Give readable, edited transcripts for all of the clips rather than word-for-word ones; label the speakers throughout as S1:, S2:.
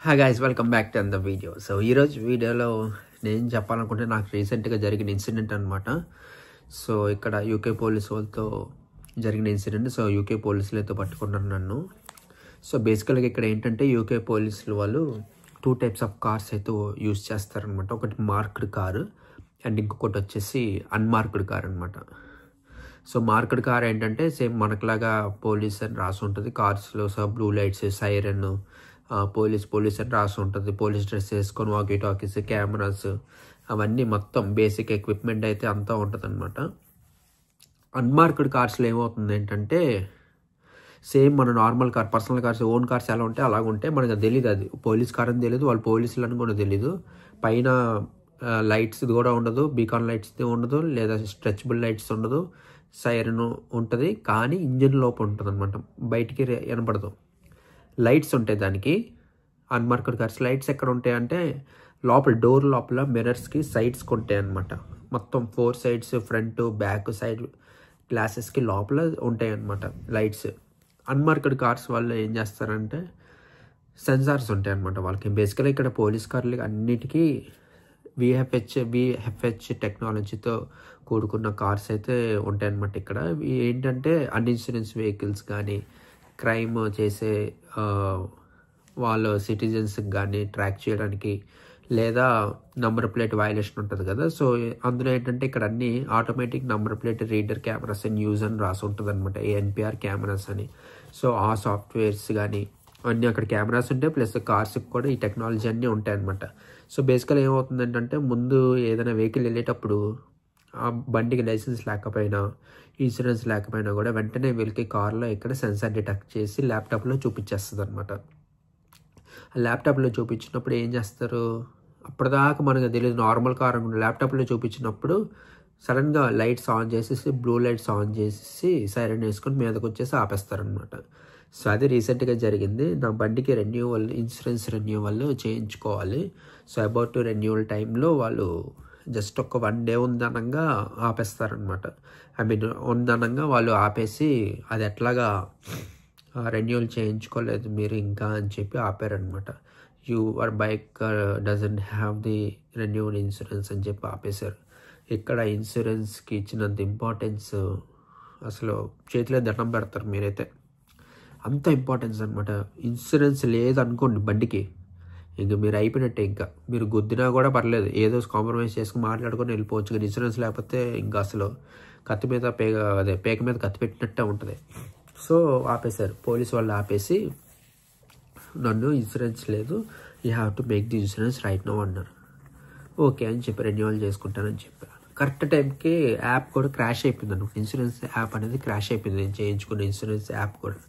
S1: Hi guys, welcome back to the video. So ఈరోజు వీడియోలో నేను చెప్పాలనుకుంటే నాకు రీసెంట్గా జరిగిన ఇన్సిడెంట్ అనమాట. సో ఇక్కడ యూకే పోలీస్ వాళ్ళతో జరిగిన ఇన్సిడెంట్. సో యూకే పోలీసులు అయితే పట్టుకున్నారు నన్ను. సో బేసికల్గా ఇక్కడ ఏంటంటే యూకే పోలీసులు వాళ్ళు 2 టైప్స్ ఆఫ్ కార్స్ అయితే యూజ్ చేస్తారనమాట. ఒకటి మార్క్డ్ కారు అండ్ ఇంకొకటి వచ్చేసి అన్మార్క్డ్ కార్ అనమాట. సో మార్క్డ్ కార్ ఏంటంటే సేమ్ మనకులాగా పోలీస్ అని రాసి ఉంటుంది కార్స్లో. So blue lights, siren, police అని రాసి ఉంటుంది. పోలీస్ డ్రెస్ వేసుకొని వాకీ టాకీస్, కెమెరాస్, అవన్నీ మొత్తం బేసిక్ ఎక్విప్మెంట్ అయితే అంతా ఉంటుంది అనమాట. అన్మార్క్డ్ కార్స్లో ఏమవుతుంది ఏంటంటే సేమ్ మన normal car, personal cars, own cars ఎలా ఉంటే అలాగ ఉంటే మనకు తెలియదు. అది పోలీస్ కార్ అని తెలియదు, వాళ్ళు పోలీసులు అని కూడా తెలియదు. పైన లైట్స్ కూడా ఉండదు, బీకాన్ లైట్స్ ఉండదు, లేదా స్ట్రెచబుల్ లైట్స్ ఉండదు, సైరన్ ఉంటుంది, కానీ ఇంజిన్ లోపల ఉంటుంది అనమాట, బయటికి వినపడదు. లైట్స్ ఉంటాయి దానికి. అన్మార్క్డ్ కార్స్ లైట్స్ ఎక్కడ ఉంటాయి అంటే లోపల డోర్ లోపల మిర్రర్స్కి సైడ్స్కి ఉంటాయి అనమాట. మొత్తం 4 సైడ్స్, ఫ్రంట్ బ్యాక్ సైడ్ గ్లాసెస్కి లోపల ఉంటాయి అనమాట లైట్స్. అన్మార్క్డ్ కార్స్ వాళ్ళు ఏం చేస్తారంటే సెన్సార్స్ ఉంటాయి అనమాట వాళ్ళకి. బేసికల్గా ఇక్కడ పోలీస్ కార్లు అన్నిటికీ విఎఫ్హెచ్ టెక్నాలజీతో కూడుకున్న కార్స్ అయితే ఉంటాయన్నమాట. ఇక్కడ ఏంటంటే అన్ఇన్సూరెన్స్ వెహికల్స్ కానీ, క్రైమ్ చేసే వాళ్ళ సిటిజన్స్కి కానీ ట్రాక్ చేయడానికి, లేదా నంబర్ ప్లేట్ వయలేషన్ ఉంటుంది కదా. సో అందులో ఏంటంటే ఇక్కడ అన్ని automatic number plate reader cameras and use అని రాసి ఉంటుంది అనమాట, ANPR కెమెరాస్ అని. సో ఆ సాఫ్ట్వేర్స్ కానీ అన్నీ అక్కడ కెమెరాస్ ఉంటాయి, ప్లస్ కార్స్కి కూడా ఈ టెక్నాలజీ అన్నీ ఉంటాయి అనమాట. సో బేసికల్ ఏమవుతుంది ఏంటంటే ముందు ఏదైనా వెహికల్ వెళ్ళేటప్పుడు ఆ బండికి లైసెన్స్ లేకపోయినా, ఇన్సూరెన్స్ లేకపోయినా కూడా వెంటనే వీళ్ళకి కార్లో ఇక్కడ సెన్సార్ డిటెక్ట్ చేసి ల్యాప్టాప్లో చూపించేస్తుంది అనమాట. ఆ ల్యాప్టాప్లో చూపించినప్పుడు ఏం చేస్తారు, అప్పటిదాకా మనకు తెలియదు నార్మల్ కార్ అనుకుంటే, ల్యాప్టాప్లో చూపించినప్పుడు సడన్గా లైట్స్ ఆన్ చేసేసి, బ్లూ లైట్స్ ఆన్ చేసేసి సైరన్ వేసుకొని మీదకి వచ్చేసి ఆపేస్తారనమాట. సో అది రీసెంట్గా జరిగింది. నా బండికి ఇన్సూరెన్స్ రెన్యూవల్ చేయించుకోవాలి. సో అబౌట్ రెన్యూవల్ టైంలో వాళ్ళు జస్ట్ ఒక 1 డే ఉందనంగా ఆపేస్తారనమాట. ఉందనంగా వాళ్ళు ఆపేసి అది ఎట్లాగా రెన్యూవల్ చేయించుకోలేదు మీరు ఇంకా అని చెప్పి ఆపారనమాట. Your bike doesn't have the renewal insurance అని చెప్పి ఆపేశారు. ఇక్కడ ఇన్సూరెన్స్కి ఇచ్చినంత ఇంపార్టెన్స్ అసలు చేతిలో దండం పెడతారు మీరైతే, అంత ఇంపార్టెన్స్ అనమాట. ఇన్సూరెన్స్ లేదనుకోండి బండికి, ఇంక మీరు అయిపోయినట్టే. ఇంకా మీరు గుద్దినా కూడా పర్లేదు, ఏదో కాంప్రమైజ్ చేసుకుని మాట్లాడుకొని వెళ్ళిపోవచ్చు. కానీ ఇన్సూరెన్స్ లేకపోతే ఇంకా అసలు కత్తి మీద పేక మీద కత్తి పెట్టినట్టే ఉంటుంది. సో ఆపేశారు పోలీసు వాళ్ళు. ఆపేసి నన్ను ఇన్సూరెన్స్ లేదు, you have to make the insurance right now అన్నారు. ఓకే అని చెప్పి రెన్యూవల్ చేసుకుంటానని చెప్పాను. కరెక్ట్ టైంకి యాప్ కూడా క్రాష్ అయిపోయింది అనమాట. ఇన్సూరెన్స్ యాప్ అనేది క్రాష్ అయిపోయింది, నేను చేయించుకున్న ఇన్సూరెన్స్ యాప్ కూడా.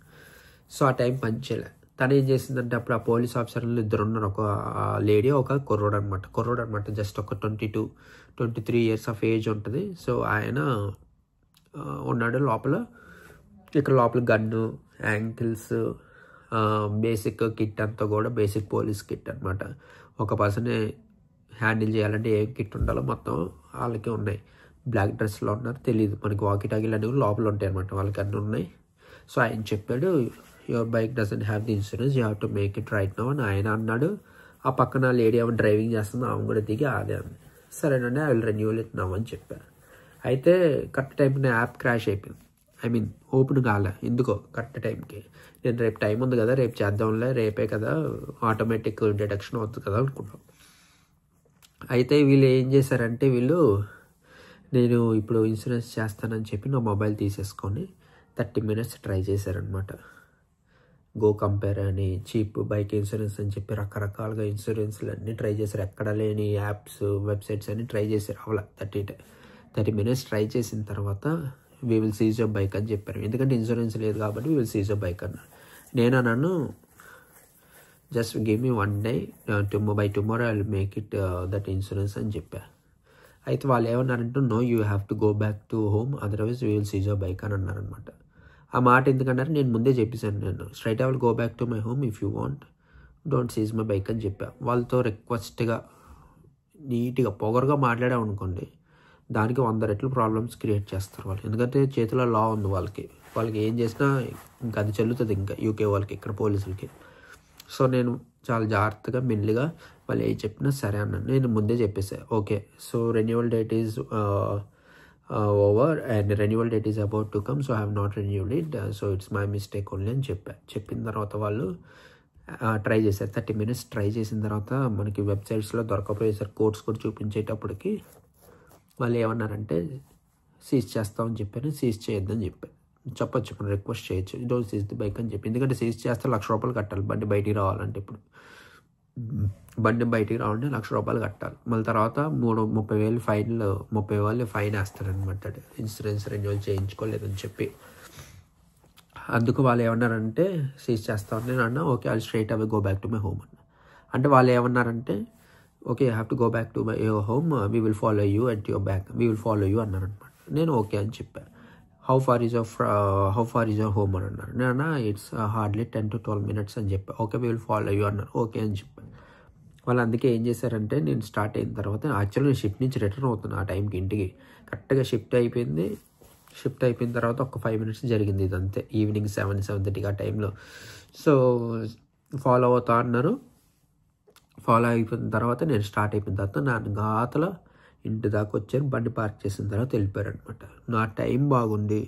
S1: సో ఆ టైం పనిచేయలే. తను ఏం చేసిందంటే అప్పుడు ఆ పోలీస్ ఆఫీసర్లు 2 ఉన్నారు, ఒక లేడీ, ఒక కుర్రోడు అనమాట. జస్ట్ ఒక 22-23 ఇయర్స్ ఆఫ్ ఏజ్ ఉంటుంది. సో ఆయన ఉన్నాడు లోపల. ఇక్కడ లోపల గన్ను, యాంకిల్స్, బేసిక్ కిట్ అంతా కూడా బేసిక్ పోలీస్ కిట్ అనమాట. ఒక పర్సనే హ్యాండిల్ చేయాలంటే ఏ కిట్ ఉండాలో మొత్తం వాళ్ళకి ఉన్నాయి. బ్లాక్ డ్రెస్లో ఉన్నారు, తెలియదు మనకి. వాకీ టాకీలు అనేవి లోపల ఉంటాయి అనమాట, వాళ్ళకి అన్నీ ఉన్నాయి. సో ఆయన చెప్పాడు, your bike doesn't have the insurance, you have to make it right now అని ఆయన అన్నాడు. ఆ పక్కన లేడీ ఆమె డ్రైవింగ్ చేస్తుంది, ఆమె కూడా దిగి అదే అంది. సరేనండి, I will renewal it now అని చెప్పారు. అయితే కరెక్ట్ టైంకి యాప్ క్రాష్ అయిపోయింది. ఓపెన్ కాలే ఎందుకో కరెక్ట్ టైంకి. నేను రేపు టైం ఉంది కదా, రేపు చేద్దాంలే, రేపే కదా ఆటోమేటిక్ డిటెక్షన్ అవుతుంది కదా అనుకున్నాం. అయితే వీళ్ళు ఏం చేశారంటే నేను ఇప్పుడు ఇన్సూరెన్స్ చేస్తానని చెప్పి నా మొబైల్ తీసేసుకొని 30 minutes ట్రై చేశారనమాట. గో కంపేర్ అని, చీప్ బైక్ ఇన్సూరెన్స్ అని చెప్పి రకరకాలుగా ఇన్సూరెన్స్లు అన్నీ ట్రై చేశారు. ఎక్కడ లేని యాప్స్, వెబ్సైట్స్ అన్నీ ట్రై చేశారు. అవలా 30 minutes ట్రై చేసిన తర్వాత we will seize your bike అని చెప్పారు. ఎందుకంటే ఇన్సూరెన్స్ లేదు కాబట్టి we will seize your bike అన్నారు. నేను అన్నాను, just give me 1 day, by tomorrow I will make it that insurance అని చెప్పారు. అయితే వాళ్ళు ఏమన్నారంటే, no, you have to go back to home, otherwise we will seize your bike అని అన్నారనమాట. ఆ మాట ఎందుకన్నారు, నేను ముందే చెప్పేశాను, నేను straight I will go back to my home if you want, don't seize my bike అని చెప్పా. వాళ్ళతో రిక్వెస్ట్గా నీట్గా పొగరుగా మాట్లాడామనుకోండి, దానికి 100 రెట్లు ప్రాబ్లమ్స్ క్రియేట్ చేస్తారు వాళ్ళు. ఎందుకంటే చేతిలో లా ఉంది వాళ్ళకి ఏం చేసినా ఇంకా అది చెల్లుతుంది ఇంకా యూకే వాళ్ళకి, ఇక్కడ పోలీసులకి. సో నేను చాలా జాగ్రత్తగా మెల్లిగా వాళ్ళు ఏం చెప్పినా సరే అన్నాను. నేను ముందే చెప్పేసాను, okay so renewal date is over and renewal date is about to come, so I have not renewed it, so it's my mistake only అని చెప్పిన తర్వాత వాళ్ళు ట్రై చేశారు. 30 minutes ట్రై చేసిన తర్వాత మనకి వెబ్సైట్స్లో దొరకపోయేసారు. కోడ్స్ కూడా చూపించేటప్పటికి వాళ్ళు ఏమన్నారంటే సీజ్ చేస్తామని చెప్పాను. సీజ్ చేయొద్దని చెప్పాను. చెప్పొచ్చు, మనం రిక్వెస్ట్ చేయొచ్చు, డోంట్ సీజ్ ది బైక్ అని చెప్పి. ఎందుకంటే సీజ్ చేస్తే ₹1,00,000 కట్టాలి బండి బయటికి రావాలంటే. ఇప్పుడు బండి బయటికి రావాలంటే ₹1,00,000 కట్టాలి. మళ్ళీ తర్వాత 30,000 ఫైన్లు, 30,000 ఫైన్ వేస్తారనమాట ఇన్సూరెన్స్ రెన్యువల్ చేయించుకోలేదని చెప్పి. అందుకు వాళ్ళు ఏమన్నారంటే సీజ్ చేస్తామని నేను అన్నా. Okay I'll straight away go back to my home అన్న. అంటే వాళ్ళు ఏమన్నారంటే okay you have to go back to my your home, we will follow you at your back, we will follow you అన్నారనమాట. నేను okay అని చెప్పాను. How far is your home అని అన్నారు. నేను అన్నా ఇట్స్ హార్డ్లీ 10 to 12 minutes అని చెప్పాను. Okay we will follow you అన్నారు. ఓకే అని చెప్పాను. వాళ్ళు అందుకే ఏం చేశారంటే నేను స్టార్ట్ అయిన తర్వాత యాక్చువల్లీ నేను షిఫ్ట్ నుంచి రిటర్న్ అవుతున్నాను ఆ టైంకి ఇంటికి. కరెక్ట్గా షిఫ్ట్ అయిపోయిన తర్వాత ఒక 5 minutes జరిగింది ఇదంతే. ఈవినింగ్ 7-7:30 ఆ టైంలో. సో ఫాలో అవుతా అన్నారు. ఫాలో అయిపోయిన తర్వాత నేను స్టార్ట్ అయిపోయిన తర్వాత నా గాతల ఇంటి దాకా వచ్చారు. బండి పార్క్ చేసిన తర్వాత వెళ్ళిపోయారు అనమాట. నా టైం బాగుండి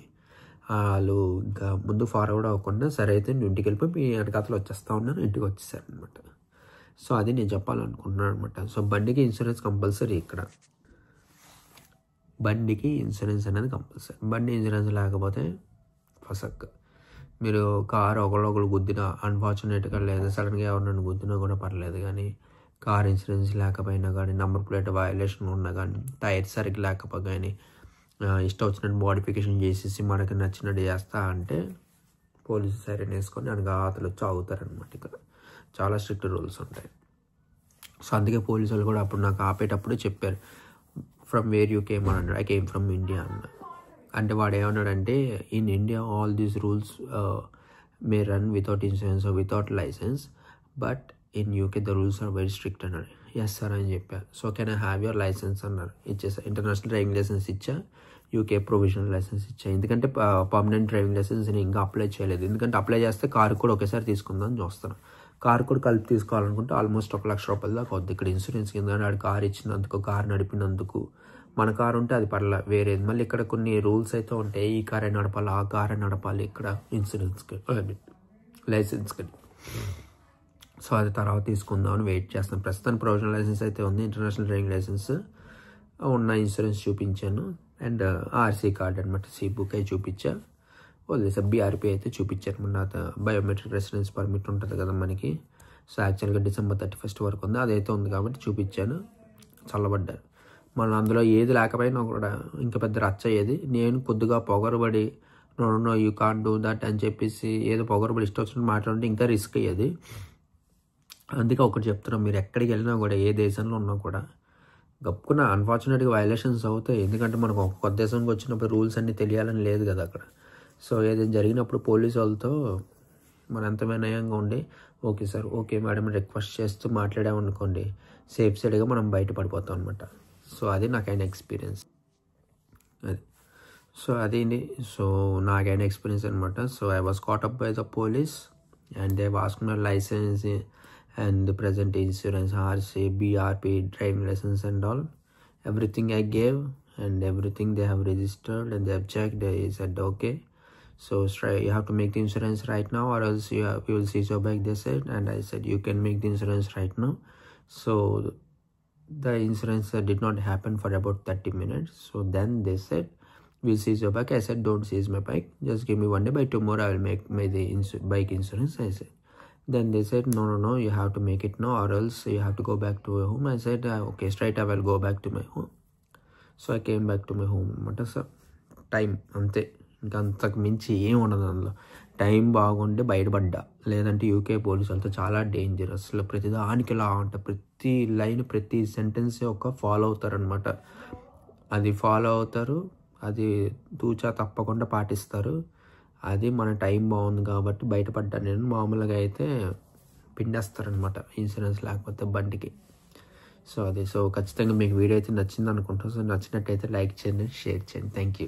S1: వాళ్ళు ఇంకా ముందు ఫార్వర్డ్ అవ్వకుండా సరే అయితే నేను ఇంటికి వెళ్ళిపోయి మీ వెనకాతలు వచ్చేస్తా ఉన్నాను, ఇంటికి వచ్చేసారు అనమాట. సో అది నేను చెప్పాలనుకుంటున్నాను అనమాట. సో బండికి ఇన్సూరెన్స్ కంపల్సరీ. ఇక్కడ బండికి ఇన్సూరెన్స్ అనేది కంపల్సరీ. బండి ఇన్సూరెన్స్ లేకపోతే ఫసక్. మీరు కారు ఒకళ్ళు గుద్దినా అన్ఫార్చునేట్గా లేదా సడన్గా ఎవరినైనా గుద్దినా కూడా పర్లేదు, కానీ కార్ ఇన్సూరెన్స్ లేకపోయినా కానీ, నెంబర్ ప్లేట్ వయలేషన్ ఉన్నా కానీ, టైర్ సరిగ్గా లేకపోతే కానీ, ఇష్టం వచ్చినట్టు మోడిఫికేషన్ చేసేసి మనకి నచ్చినట్టు చేస్తా అంటే పోలీసు సైరన్ వేసుకొని అనగా అతలు వచ్చి ఆగుతారనమాట. ఇక్కడ చాలా స్ట్రిక్ట్ రూల్స్ ఉంటాయి. సో అందుకే పోలీసు వాళ్ళు కూడా అప్పుడు నాకు ఆపేటప్పుడు చెప్పారు, ఫ్రమ్ వేర్ యూ కేమ్ అని అన్నాడు. ఐ కేమ్ ఫ్రమ్ ఇండియా అన్న. అంటే వాడు ఏమన్నాడంటే in India all these rules may run without insurance or without licence, but in UK the rules are very strict అన్నాడు. ఎస్ సార్ అని చెప్పారు. So can I have your licence అన్నారు. ఇచ్చేసా. International driving licence ఇచ్చా, UK provisional licence ఇచ్చా. ఎందుకంటే permanent driving licence నేను ఇంకా అప్లై చేయలేదు. ఎందుకంటే అప్లై చేస్తే కారు కూడా ఒకేసారి తీసుకుందామని చూస్తాను. కారు కూడా కలిపి తీసుకోవాలనుకుంటే ఆల్మోస్ట్ ₹1,00,000 దాకా అవుద్ది ఇక్కడ ఇన్సూరెన్స్ కింద. ఆడు కారు ఇచ్చినందుకు, కారు నడిపినందుకు. మన కారు ఉంటే అది పర్లే వేరేది. మళ్ళీ ఇక్కడ కొన్ని రూల్స్ అయితే ఉంటాయి, ఈ కారే నడపాలి, ఆ కారే నడపాలి ఇక్కడ ఇన్సూరెన్స్కి, లైసెన్స్కి. సో అది తర్వాత తీసుకుందామని వెయిట్ చేస్తాను. ప్రస్తుతానికి ప్రొవిజనల్ లైసెన్స్ అయితే ఉంది, ఇంటర్నేషనల్ డ్రైవింగ్ లైసెన్స్ ఉన్న ఇన్సూరెన్స్ చూపించాను, అండ్ ఆర్సీ కార్డ్ అనమాట, సి బుక్ అయి చూపించా, వదిలేసా. బీఆర్పీ అయితే చూపించారు. మన బయోమెట్రిక్ రెసిడెన్స్ పర్మిట్ ఉంటుంది కదా మనకి. సో యాక్చువల్గా December 31st వరకు ఉంది, అదైతే ఉంది కాబట్టి చూపించాను. చల్లబడ్డారు. మన అందులో ఏది లేకపోయినా కూడా ఇంకా పెద్ద రచ్చ అయ్యేది. నేను కొద్దిగా పొగరబడి no you can't do that అని చెప్పేసి ఏదో పొగరబడి ఇష్టం వచ్చినట్టు మాట్లాడుతుంటే ఇంకా రిస్క్ అయ్యేది. అందుకే ఒకటి చెప్తున్నాం, మీరు ఎక్కడికి వెళ్ళినా కూడా ఏ దేశంలో ఉన్నా కూడా గప్పుకున్న అన్ఫార్చునేట్గా వైలేషన్స్ అవుతాయి. ఎందుకంటే మనకు ఒక కొత్త దేశంకి వచ్చినప్పుడు రూల్స్ అన్నీ తెలియాలని లేదు కదా అక్కడ. సో ఏదైనా జరిగినప్పుడు పోలీసు వాళ్ళతో మనం ఎంత వినయంగా ఉండి okay sir, okay madam request చేస్తూ మాట్లాడామనుకోండి, సేఫ్ సైడ్గా మనం బయటపడిపోతాం అనమాట. సో అది నాకైన ఎక్స్పీరియన్స్. అది సో అదేంటి, సో నాకైన ఎక్స్పీరియన్స్ అనమాట. So I was caught up by the police and they asked my licence and the present insurance, RC, BRP, driving license and all. Everything I gave and everything they have registered and they have checked. They said okay, so you have to make the insurance right now or else you will seize your bike, they said. And I said you can make the insurance right now. So the insurance did not happen for about 30 minutes. So then they said we'll seize your bike. I said don't seize my bike, just give me one day, by tomorrow I will make the bike insurance, I said. Then they said no, you have to make it now or else you have to go back to your home. I said okay, straight I will go back to my home. So I came back to my home అనమాట. So time అంతే, ఇంకా అంతకు మించి ఏం ఉండదు అందులో. Time బాగుండి బయటపడ్డా, లేదంటే యూకే పోలీసు వాళ్ళతో చాలా డేంజర్. అసలు ప్రతి దానికి లా ఉంటుంది, ప్రతి లైన్ ప్రతి సెంటెన్స్ ఒక ఫాలో అవుతారనమాట. అది ఫాలో అవుతారు, అది తూచా తప్పకుండా పాటిస్తారు. అది మన టైం బాగుంది కాబట్టి బయటపడ్డా నేను. మామూలుగా అయితే పిండేస్తారనమాట ఇన్సూరెన్స్ లేకపోతే బండికి. సో అది. సో ఖచ్చితంగా మీకు వీడియో అయితే నచ్చింది అనుకుంటాను. సో నచ్చినట్టయితే లైక్ చేయండి, షేర్ చేయండి. Thank you.